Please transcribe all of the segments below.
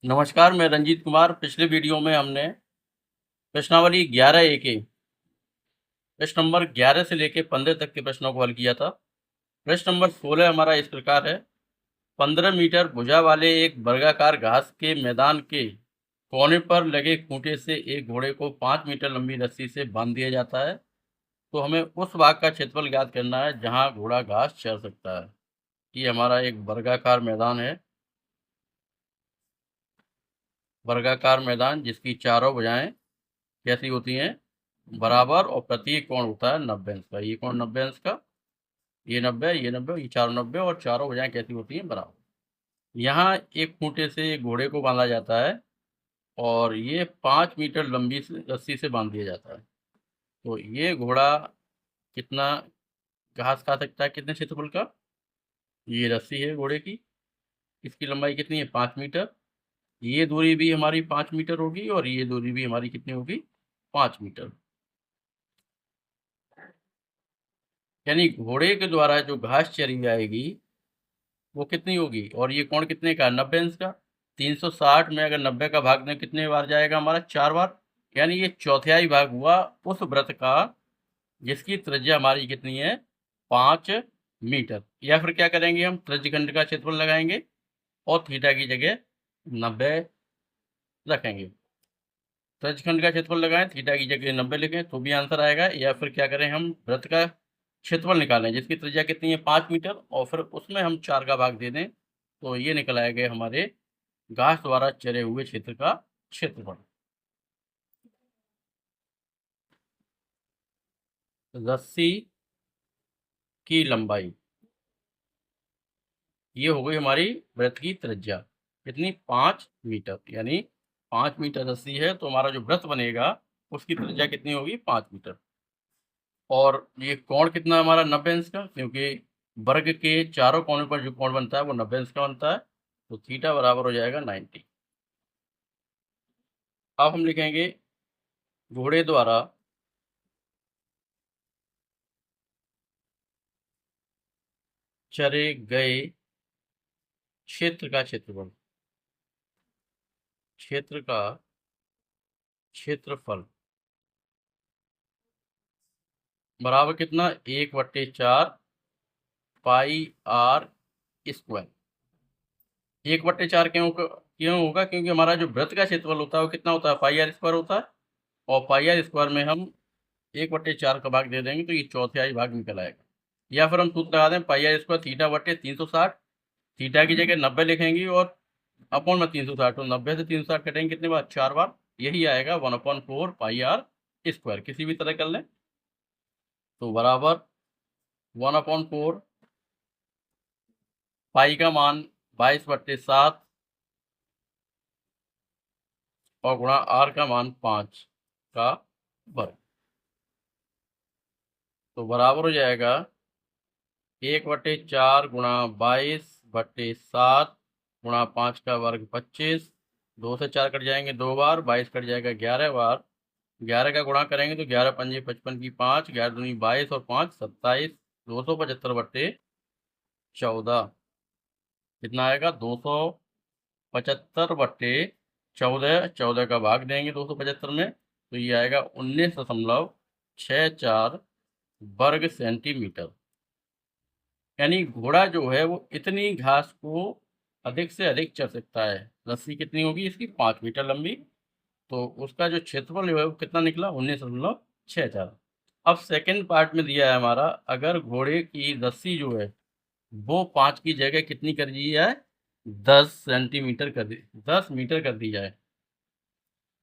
नमस्कार, मैं रंजीत कुमार। पिछले वीडियो में हमने प्रश्नावली 11A के प्रश्न नंबर 11 से लेकर 15 तक के प्रश्नों को हल किया था। प्रश्न नंबर 16 हमारा इस प्रकार है। 15 मीटर भुजा वाले एक वर्गाकार घास के मैदान के कोने पर लगे खूंटे से एक घोड़े को 5 मीटर लंबी रस्सी से बांध दिया जाता है। तो हमें उस भाग का क्षेत्रफल ज्ञात करना है जहां घोड़ा घास चर सकता है। ये हमारा एक वर्गाकार मैदान है। वर्गाकार मैदान जिसकी चारों भुजाएं कैसी होती हैं, बराबर, और प्रत्येक कोण होता है 90 अंश का। ये कोण 90 अंश का, ये 90, ये 90, ये चारों 90, और चारों भुजाएं कैसी होती हैं, बराबर। यहाँ एक खूंटे से घोड़े को बांधा जाता है और ये 5 मीटर लंबी रस्सी से बांध दिया जाता है। तो ये घोड़ा कितना घास खा सकता है, कितने क्षेत्रफल का? ये रस्सी है घोड़े की, इसकी लंबाई कितनी है, 5 मीटर। ये दूरी भी हमारी 5 मीटर होगी और ये दूरी भी हमारी कितनी होगी, 5 मीटर। यानी घोड़े के द्वारा जो घास चरी जाएगी वो कितनी होगी, और ये कोण कितने का, 90 अंश का। 360 में अगर 90 का भाग दें कितने बार जाएगा हमारा, 4 बार। यानी ये चौथाई भाग हुआ उस वृत्त का जिसकी त्रिज्या हमारी कितनी है, 5 मीटर। या फिर क्या करेंगे, हम त्रिज्यखंड का क्षेत्रफल लगाएंगे और थीटा की जगह 90 रखेंगे। त्रिज्यखंड का क्षेत्रफल लगाएं, थीटा की जगह 90 लिखें तो भी आंसर आएगा। या फिर क्या करें, हम वृत्त का क्षेत्रफल निकालें जिसकी त्रिज्या कितनी है, 5 मीटर, और फिर उसमें हम 4 का भाग दे दें तो ये निकल आएगा हमारे घास द्वारा चरे हुए क्षेत्र का क्षेत्रफल। रस्सी की लंबाई, ये हो गई हमारी वृत्त की त्रिज्या, कितनी, 5 मीटर। यानी 5 मीटर रस्सी है तो हमारा जो वृत्त बनेगा उसकी त्रिज्या कितनी होगी, 5 मीटर। और ये कोण कितना है हमारा, 90 अंश का, क्योंकि वर्ग के चारों कोनों पर जो कोण बनता है वो 90 अंश का बनता है। तो थीटा बराबर हो जाएगा 90। अब हम लिखेंगे घोड़े द्वारा चरे गए क्षेत्र का क्षेत्रफल, क्षेत्र का क्षेत्रफल बराबर कितना, 1/4 पाई आर स्क्वायर। 1/4 क्यों होगा, क्योंकि हमारा जो वृत्त का क्षेत्रफल होता है वो कितना होता है, पाई आर स्क्वायर होता है। और पाई आर स्क्वायर में हम 1/4 का भाग दे देंगे तो ये चौथाई भाग निकल आएगा। या फिर हम सूत्र लगा दें, पाई आर स्क्वायर थीटा बटे 360। थीटा की जगह 90 लिखेंगे और अपॉन में 360, तो 90 से 360 कटेंगे कितने बार, 4 बार। यही आएगा 1/4 पाई आर स्क्वायर, किसी भी तरह कर लें तो बराबर 1/4 पाई का मान 22/7 और गुणा आर का मान 5 का वर्ग। तो बराबर हो जाएगा 1/4 गुणा 22/7 गुणा 5 का वर्ग 25। 2 से 4 कट जाएंगे 2 बार, 22 कट जाएगा 11 बार। 11 का गुणा करेंगे तो 11 पंजे 55 की 5, 11 दूनी 22 और 5 27। 275/14 कितना आएगा, 275/14। 14 का भाग देंगे 275 में तो ये आएगा 19.64 वर्ग सेंटीमीटर। यानी घोड़ा जो है वो इतनी घास को अधिक से अधिक चर सकता है। रस्सी कितनी होगी इसकी, 5 मीटर लंबी। तो उसका जो क्षेत्रफल है वो कितना निकला, 19.64। अब सेकंड पार्ट में दिया है हमारा, अगर घोड़े की रस्सी जो है वो 5 की जगह कितनी कर दी जाए, 10 सेंटीमीटर कर दी, 10 मीटर कर दी जाए।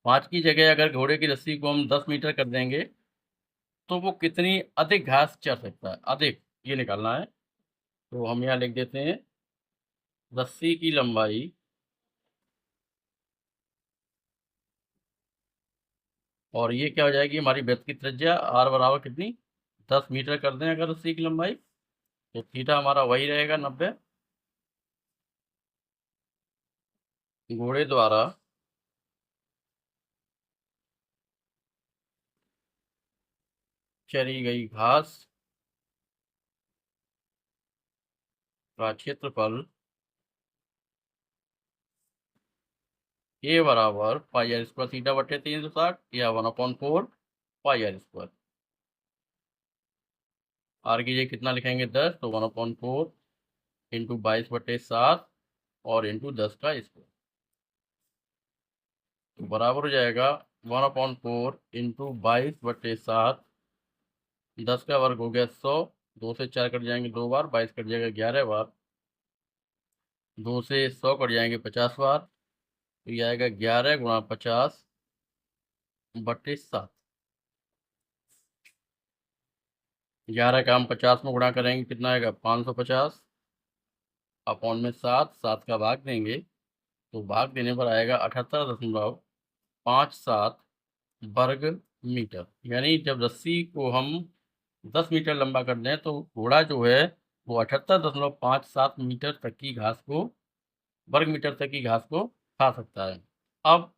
5 की जगह अगर घोड़े की रस्सी को हम 10 मीटर कर देंगे तो वो कितनी अधिक घास चर सकता है, अधिक, ये निकालना है। तो हम यहाँ लिख देते हैं रस्सी की लंबाई और ये क्या हो जाएगी हमारी वृत्त की त्रिज्या, आर बराबर कितनी, 10 मीटर कर दें अगर रस्सी की लंबाई, तो थीटा हमारा वही रहेगा 90। घोड़े द्वारा चरी गई घास का क्षेत्रफल ए बराबर पाई आर स्क्वायर थीटा बटे 360 या 1/4 पाई आर स्क्वायर। आर की जगह कितना लिखेंगे 10, तो 1/4 इंटू 22/7 और इंटू 10 का स्क्वायर, तो बराबर हो जाएगा 1/4 इंटू 22/7, 10 का वर्ग हो गया 100, 2 से 4 कट जाएंगे 2 बार, 22 कट जाएगा 11 बार, 2 से 100 कट जाएंगे 50 बार, तो ये आएगा 11 × 50/7। 11 का हम 50 में गुणा करेंगे, कितना आएगा 550 अपॉन में 7, 7 का भाग देंगे, तो भाग देने पर आएगा 78.57 वर्ग मीटर। यानी जब रस्सी को हम 10 मीटर लंबा कर दें तो घोड़ा जो है वो 78.57 मीटर तक की घास को, वर्ग मीटर तक की घास को खा सकता है। अब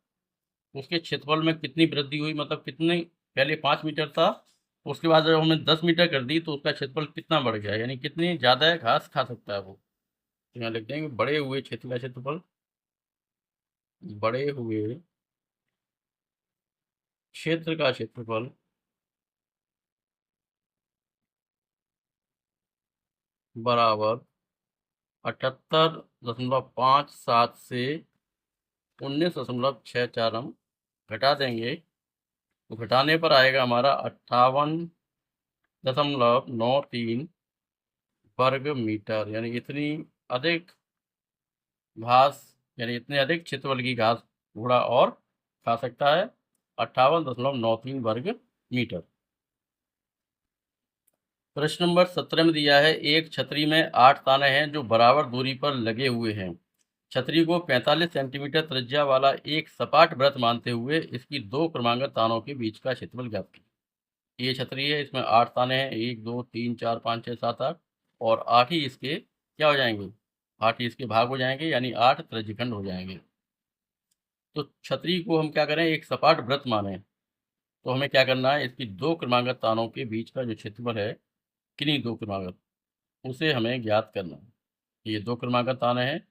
उसके क्षेत्रफल में कितनी वृद्धि हुई, मतलब कितनी, पहले 5 मीटर था, उसके बाद जब हमने 10 मीटर कर दी तो उसका क्षेत्रफल कितना बढ़ गया, यानी कितनी ज़्यादा घास खा सकता है वो। तो यहाँ लिख देंगे बड़े हुए क्षेत्र का क्षेत्रफल, बड़े हुए क्षेत्र का क्षेत्रफल बराबर 78.57 से 19.64 हम घटा देंगे, तो घटाने पर आएगा हमारा 58.93 वर्ग मीटर। यानी इतनी अधिक घास, यानी इतने अधिक क्षेत्रफल की घास घोड़ा और खा सकता है, 58.93 वर्ग मीटर। प्रश्न नंबर 17 में दिया है, एक छतरी में 8 ताने हैं जो बराबर दूरी पर लगे हुए हैं। छतरी को 45 सेंटीमीटर त्रिज्या वाला एक सपाट वृत्त मानते हुए इसकी 2 क्रमांकित तानों के बीच का क्षेत्रफल ज्ञात कीजिए। ये छतरी है, इसमें 8 ताने हैं, 1 2 3 4 5 6 7 8, और 8 ही इसके क्या हो जाएंगे, 8 ही इसके भाग हो जाएंगे, यानी 8 त्रिज्यखंड हो जाएंगे। तो छतरी को हम क्या करें, एक सपाट वृत्त माने, तो हमें क्या करना है, इसकी 2 क्रमांकित तानों के बीच का जो क्षेत्रफल है, किन्हीं 2 क्रमांकित, उसे हमें ज्ञात करना है। ये 2 क्रमांकित ताने हैं,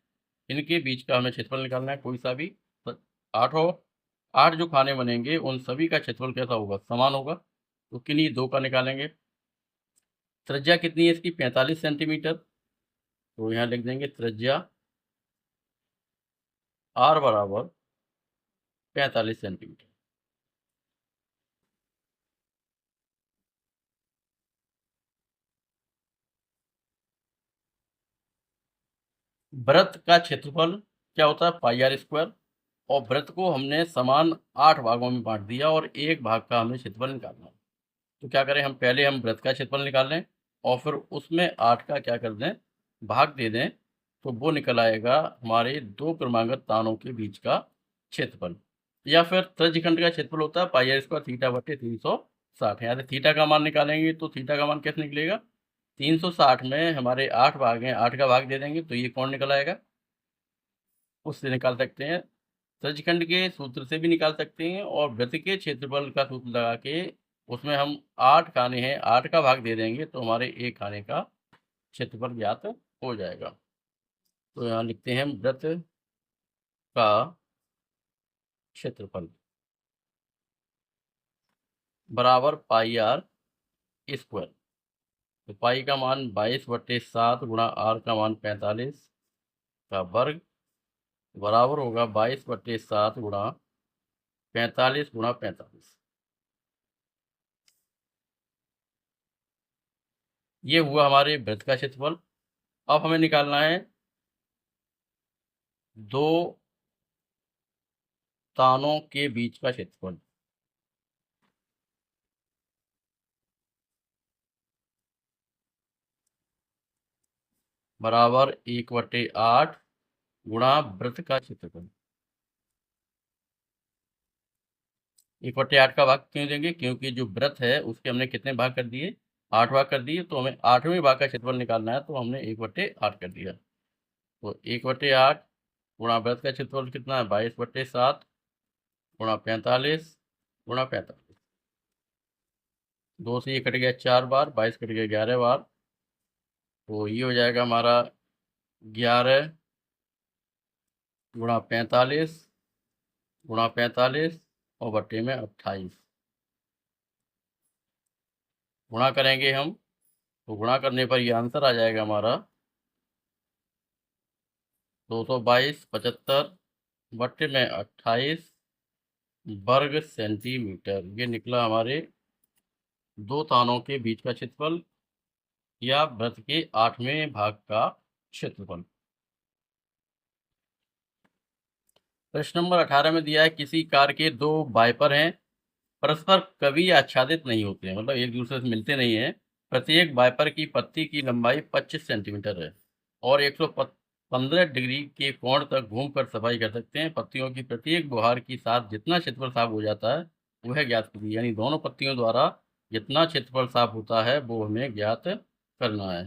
इनके बीच का हमें क्षेत्रफल निकालना है, कोई सा भी। तो 8 हो, 8 जो खाने बनेंगे उन सभी का क्षेत्रफल कैसा होगा, समान होगा, तो किन्हीं 2 का निकालेंगे। त्रिज्या कितनी है इसकी, 45 सेंटीमीटर, तो यहाँ लिख देंगे त्रिज्या आर बराबर 45 सेंटीमीटर। वृत्त का क्षेत्रफल क्या होता है, पाई आर स्क्वायर, और वृत्त को हमने समान 8 भागों में बांट दिया और एक भाग का हमें क्षेत्रफल निकालना है। तो क्या करें, हम पहले हम वृत्त का क्षेत्रफल निकाल लें और फिर उसमें 8 का क्या कर दें, भाग दे दें, तो वो निकल आएगा हमारे 2 क्रमांकित तानों के बीच का क्षेत्रफल। या फिर त्रिज्यखंड का क्षेत्रफल होता है पाई आर स्क्वायर थीटा बटे 360। यहाँ से थीटा का मान निकालेंगे, तो थीटा का मान कैसे निकलेगा, 360 में हमारे 8 भाग हैं, 8 का भाग दे देंगे, तो ये कौन निकल आएगा, उससे निकाल सकते हैं। त्रिज्यखंड के सूत्र से भी निकाल सकते हैं, और वृत्त के क्षेत्रफल का सूत्र लगा के उसमें हम 8 खाने हैं, 8 का भाग दे देंगे, तो हमारे एक खाने का क्षेत्रफल ज्ञात हो जाएगा। तो यहाँ लिखते हैं वृत्त का क्षेत्रफल बराबर पाई आर स्क्वायर। तो पाई का मान 22/7 गुणा आर का मान 45 का वर्ग बराबर होगा 22/7 गुणा 45 गुणा 45। ये हुआ हमारे वृत्त का क्षेत्रफल। अब हमें निकालना है 2 तानों के बीच का क्षेत्रफल। बराबर 1/8 गुणा वृत्त का क्षेत्रफल। 1/8 का भाग क्यों देंगे, क्योंकि जो वृत्त है उसके हमने कितने भाग कर दिए, 8 भाग कर दिए, तो हमें 8वें भाग का क्षेत्रफल निकालना है, तो हमने 1/8 कर दिया। तो 1/8 गुणा वृत्त का क्षेत्रफल कितना है, 22/7 गुणा 45 गुणा 45। 2 से ये कट गया 4 बार, 22 कट गया 11 बार, तो ये हो जाएगा हमारा 11 गुणा 45 गुणा 45 और बट्टे में 28 गुणा करेंगे हम, तो गुणा करने पर ये आंसर आ जाएगा हमारा 222 75 बट्टे में 28 वर्ग सेंटीमीटर। ये निकला हमारे दो तानों के बीच का क्षेत्रफल या वृत्त के 8वें भाग का क्षेत्रफल। प्रश्न नंबर 18 में दिया है किसी कार के दो वाइपर हैं, परस्पर कभी आच्छादित नहीं होते हैं, मतलब एक दूसरे से मिलते नहीं हैं। प्रत्येक वाइपर की पत्ती की लंबाई 25 सेंटीमीटर है और 115 डिग्री के कोण तक घूमकर सफाई कर सकते हैं। पत्तियों की प्रत्येक बुहार के साथ जितना क्षेत्रफल साफ हो जाता है वह ज्ञात कीजिए। यानी दोनों पत्तियों द्वारा जितना क्षेत्रफल साफ होता है वो हमें ज्ञात करना है।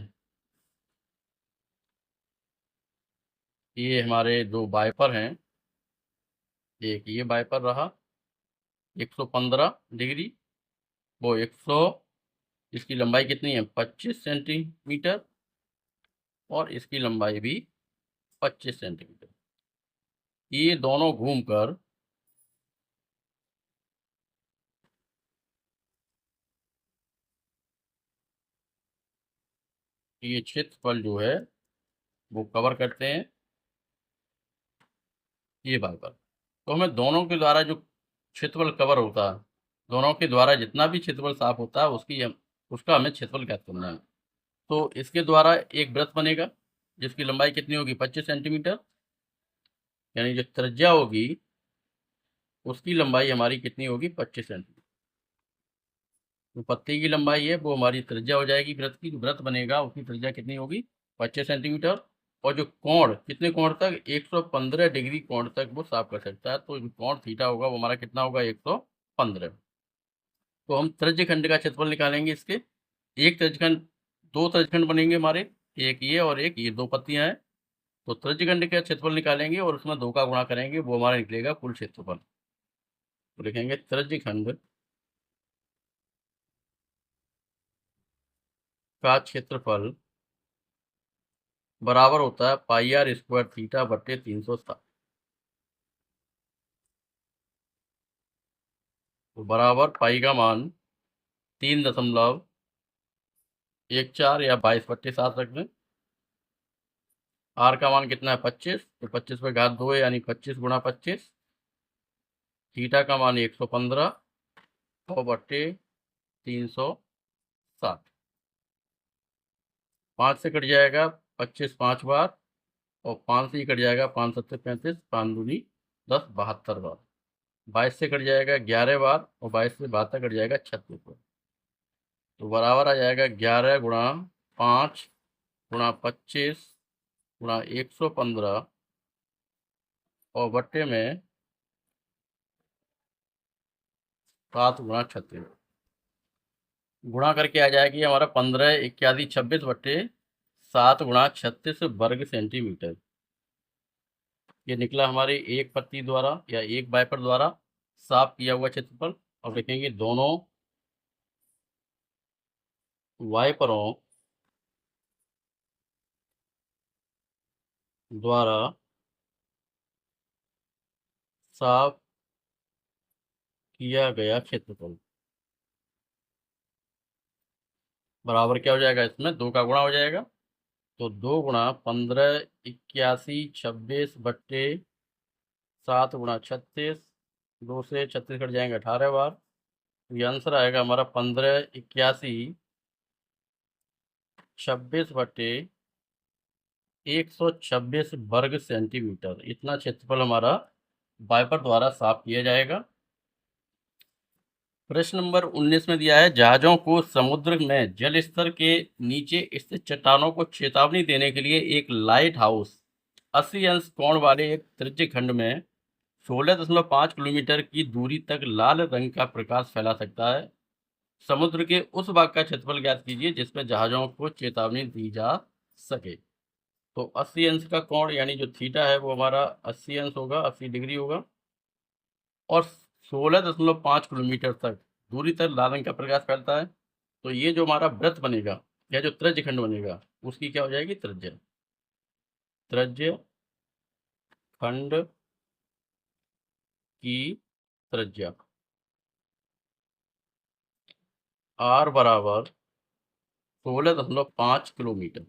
ये हमारे दो वाइपर हैं, एक ये वाइपर रहा 115 डिग्री, वो 100, इसकी लंबाई कितनी है 25 सेंटीमीटर और इसकी लंबाई भी 25 सेंटीमीटर। ये दोनों घूमकर ये क्षेत्रफल जो है वो कवर करते हैं ये वाइपर। तो हमें दोनों के द्वारा जो क्षेत्रफल कवर होता है, दोनों के द्वारा जितना भी क्षेत्रफल साफ होता है उसका हमें क्षेत्रफल ज्ञात करना है। तो इसके द्वारा एक वृत्त बनेगा जिसकी लंबाई कितनी होगी 25 सेंटीमीटर, यानी जो त्रिज्या होगी उसकी लंबाई हमारी कितनी होगी 25 सेंटीमीटर। जो पत्ती की लंबाई है वो हमारी त्रिज्या हो जाएगी वृत्त की, जो वृत्त बनेगा उसकी त्रिज्या कितनी होगी 25 सेंटीमीटर। और जो कोण कितने कोण तक 115 डिग्री कोण तक वो साफ कर सकता है। तो जो कोण थीटा होगा वो हमारा कितना होगा 115। तो हम त्रिज्यखंड का क्षेत्रफल निकालेंगे इसके। एक त्रिज्यखंड, दो त्रिज्यखंड बनेंगे हमारे, एक ये और एक ये, दो पत्तियां हैं। तो त्रिज्यखंड का क्षेत्रफल निकालेंगे और उसमें दो का गुणा करेंगे, वो हमारा निकलेगा कुल क्षेत्रफल। तो लिखेंगे त्रिज्यखंड का क्षेत्रफल बराबर होता है पाई आर स्क्वायर थीटा बट्टे 360। तो बराबर पाई का मान 3.14 या 22/7 रख दें। आर का मान कितना है 25, तो 25 पे घात 2 है यानी 25 गुणा 25। थीटा का मान 115 और बट्टे 360। 5 से कट जाएगा 25 5 बार और 5 से ही कट जाएगा 5 7 35, 5 दूनी 10 72 बार। 22 से कट जाएगा 11 बार और 22 से 72 कट जाएगा 36 बार। तो बराबर आ जाएगा 11 गुणा 5 गुणा 25 गुणा 115 और बट्टे में 7 गुणा 36। गुणा करके आ जाएगी हमारा 15 81 26 बट्टे 7 गुणा 36 वर्ग सेंटीमीटर। ये निकला हमारे एक पत्ती द्वारा या एक वाइपर द्वारा साफ किया हुआ क्षेत्रफल। अब देखेंगे दोनों वाइपरों द्वारा साफ किया गया क्षेत्रफल बराबर क्या हो जाएगा, इसमें दो का गुणा हो जाएगा। तो 2 गुणा 15 81 26 बट्टे 7 गुणा 36, 2 से 36 कट जाएंगे 18 बार। ये आंसर आएगा हमारा 15 81 26 बट्टे 126 वर्ग सेंटीमीटर। इतना क्षेत्रफल हमारा वाइपर द्वारा साफ किया जाएगा। प्रश्न नंबर 19 में दिया है जहाजों को समुद्र में जल स्तर के नीचे स्थित चट्टानों को चेतावनी देने के लिए एक लाइट हाउस 80 अंश कोण वाले एक त्रिज्य खंड में 16.5 किलोमीटर की दूरी तक लाल रंग का प्रकाश फैला सकता है। समुद्र के उस भाग का क्षेत्रफल ज्ञात कीजिए जिसमें जहाजों को चेतावनी दी जा सके। तो 80 अंश का कोण यानी जो थीटा है वो हमारा 80 अंश होगा, 80 डिग्री होगा और 16.5 किलोमीटर तक दूरी तक लाल रंग का प्रकाश फैलता है। तो ये जो हमारा वृत्त बनेगा या जो त्रिज्य खंड बनेगा उसकी क्या हो जाएगी त्रिज्या। त्रिज्य खंड की त्रिज्या r बराबर 16.5 किलोमीटर।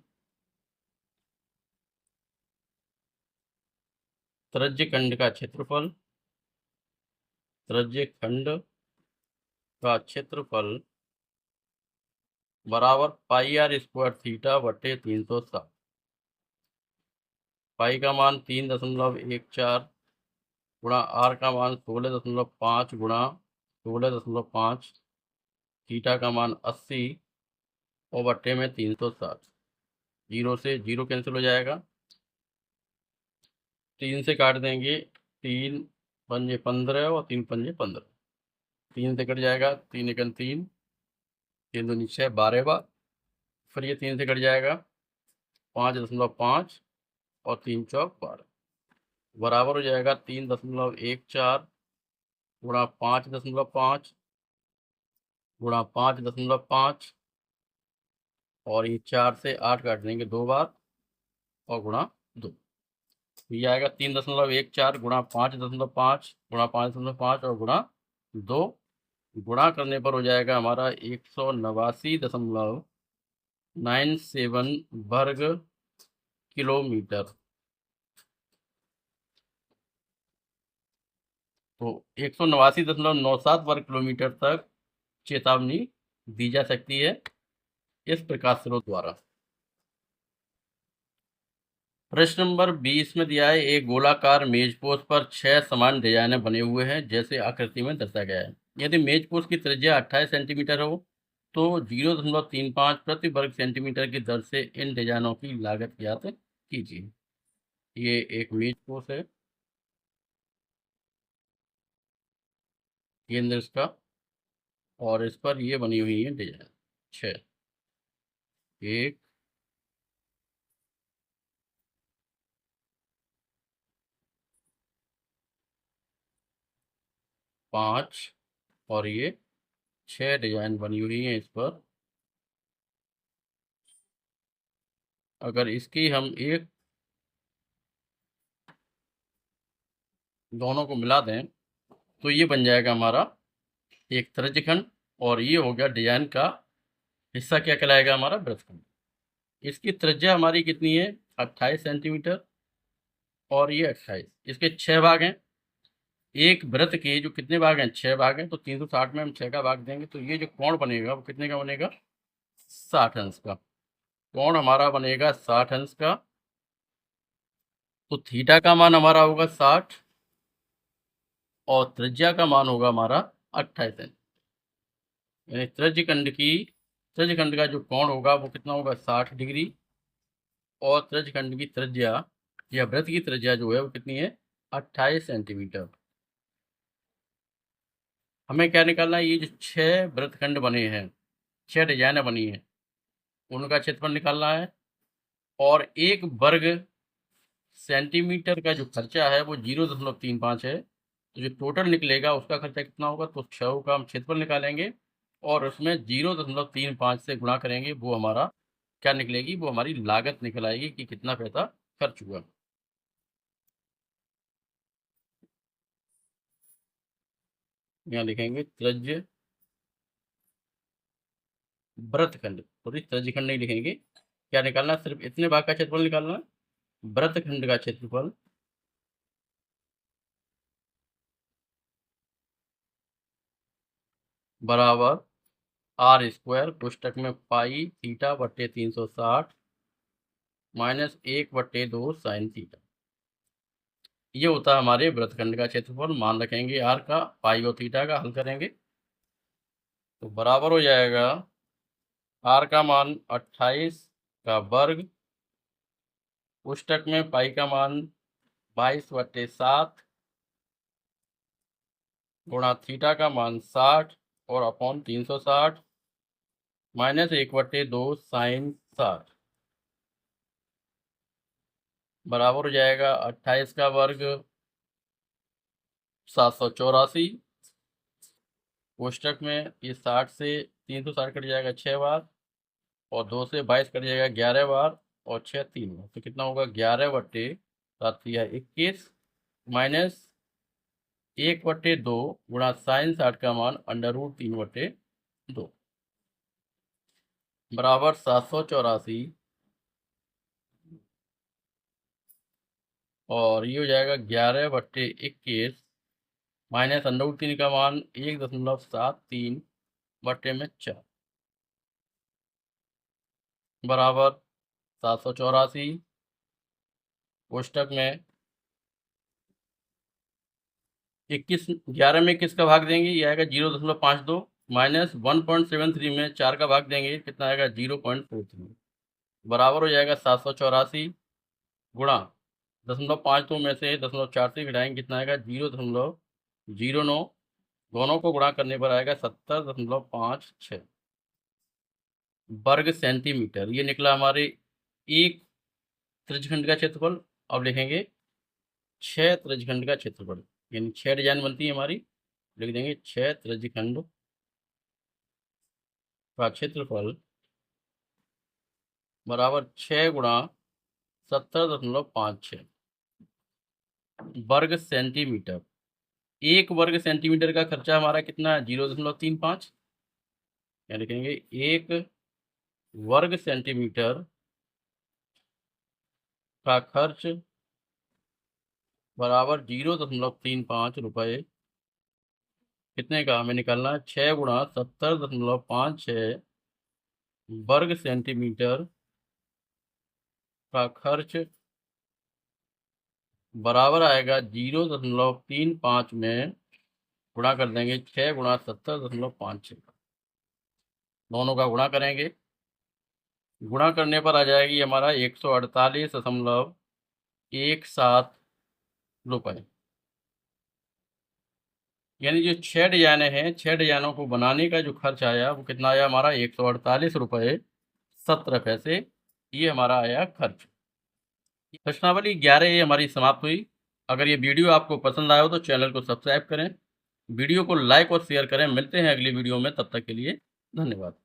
त्रिज्य खंड का क्षेत्रफल बराबर पाई आर स्क्वायर थीटा बटे 360। पाई का मान 3.14 गुणा आर का मान 16.5 गुणा 16.5, थीटा का मान 80 और बट्टे में 360। जीरो से जीरो कैंसिल हो जाएगा, 3 से काट देंगे, 3 पंजे 15 और 3 पंजे 15, 3 से कट जाएगा, 3 एकन 3, 3 दूनी 6, 12 बार। फिर ये 3 से कट जाएगा, 5.5 और 3 चौक 12, बराबर हो जाएगा 3.14 गुणा 5.5 गुणा 5.5, और ये 4 से 8 काट देंगे 2 बार और गुणा 2। ये आएगा 3.14 गुणा 5.5 गुणा 5.5 और गुणा 2। गुणा करने पर हो जाएगा हमारा 189.97 वर्ग किलोमीटर। तो 189.97 वर्ग किलोमीटर तक चेतावनी दी जा सकती है इस प्रकाश स्रोत द्वारा। प्रश्न नंबर 20 में दिया है, एक गोलाकार मेजपोश पर 6 समान डिजाइने बने हुए हैं जैसे आकृति में दर्शाया गया है। यदि मेजपोश की त्रिज्या 28 सेंटीमीटर हो तो 0.35 प्रति वर्ग सेंटीमीटर की दर से इन डिजाइनों की लागत ज्ञात कीजिए। ये एक मेजपोश है, केंद्र इसका, और इस पर ये बनी हुई है डिजाइन 6, 1, 5 और ये 6 डिजाइन बनी हुई है इस पर। अगर इसकी हम एक दोनों को मिला दें तो ये बन जाएगा हमारा एक त्रिज्यखंड, और ये हो गया डिजाइन का हिस्सा, क्या कहलाएगा हमारा वृत्तखंड। इसकी त्रिज्या हमारी कितनी है 28 सेंटीमीटर, और ये 28, इसके 6 भाग हैं। एक वृत्त के जो कितने भाग हैं 6 भाग हैं, तो 360 में हम 6 का भाग देंगे तो ये जो कोण बनेगा वो कितने का बनेगा 60 अंश का। कोण हमारा बनेगा 60 अंश का, तो थीटा का मान हमारा होगा 60 और त्रिज्या का मान होगा हमारा 28 अंश। यानी त्रिज्यखंड का जो कोण होगा वो कितना होगा 60 डिग्री, और त्रिज्यखंड की त्रिज्या या वृत्त की त्रिज्या जो है वो कितनी है 28 सेंटीमीटर। हमें क्या निकालना है, ये जो 6 वृत्तखंड बने हैं, 6 डिजाइनें बनी हैं, उनका क्षेत्रफल निकालना है। और एक वर्ग सेंटीमीटर का जो खर्चा है वो 0.35 है, तो जो टोटल निकलेगा उसका खर्चा कितना होगा, तो 6 का हम क्षेत्रफल निकालेंगे और उसमें 0.35 से गुणा करेंगे, वो हमारा क्या निकलेगी, वो हमारी लागत निकल आएगी कि कितना पैसा खर्च हुआ। यहाँ लिखेंगे त्रिज्य वृत्तखंड, सॉरी त्रिज्यखंड नहीं लिखेंगे। क्या निकालना, सिर्फ इतने भाग का क्षेत्रफल निकालना है, वृत्तखंड का क्षेत्रफल बराबर आर स्क्वायर पुस्तक में पाई थीटा बट्टे 360 माइनस 1/2 साइन थीटा। ये होता है हमारे वृत्तखंड का क्षेत्रफल। मान रखेंगे आर का, पाई और थीटा का, हल करेंगे तो बराबर हो जाएगा आर का मान 28 का वर्ग, पुस्तक में पाई का मान 22/7 गुणा थीटा का मान 60 और अपॉन 360 माइनस 1/2 साइन 60, बराबर हो जाएगा 28 का वर्ग 784, कोष्टक में ये 60 से 360 कट जाएगा 6 बार, और 2 से 22 कट जाएगा 11 बार, और 6 3 बार, तो कितना होगा 11/7 या 21 माइनस 1/2 गुणा साइन 60 का मान √3/2 बराबर 784 और ये हो जाएगा 11/21 माइनस √3 का मान 1.73/4 बराबर 784 कोष्टक में 11 में 21 का भाग देंगे, ये आएगा 0.52 माइनस 1.73 में 4 का भाग देंगे, कितना आएगा 0.43 बराबर हो जाएगा 784 गुणा 0.52 में से 0.4 से घटाएंगे, कितना आएगा 0.09 दोनों को गुणा करने पर आएगा 70.56 वर्ग सेंटीमीटर। ये निकला हमारे एक त्रिज्यखंड का क्षेत्रफल। अब लिखेंगे 6 त्रिज्यखंड का क्षेत्रफल, यानी 6 डिजाइन बनती है हमारी, लिख देंगे 6 त्रिज्यखंड का क्षेत्रफल बराबर 6 गुणा 70.56 वर्ग सेंटीमीटर। एक वर्ग सेंटीमीटर का खर्चा हमारा कितना है 0.35, या लिखेंगे एक वर्ग सेंटीमीटर का खर्च बराबर 0.35 रुपये। कितने का हमें निकालना है 6 गुणा 70.56 वर्ग सेंटीमीटर का खर्च बराबर आएगा 0.35 में गुणा कर देंगे 6 गुणा 70.56, दोनों का गुणा करेंगे, गुणा करने पर आ जाएगी हमारा 148.17 रुपये। यानी जो 6 डिजाइने हैं, 6 डिजाइनों को बनाने का जो खर्च आया वो कितना आया हमारा 148.17 ये हमारा आया खर्च। प्रश्नावली 11 ये हमारी समाप्त हुई। अगर ये वीडियो आपको पसंद आया हो तो चैनल को सब्सक्राइब करें, वीडियो को लाइक और शेयर करें। मिलते हैं अगली वीडियो में, तब तक के लिए धन्यवाद।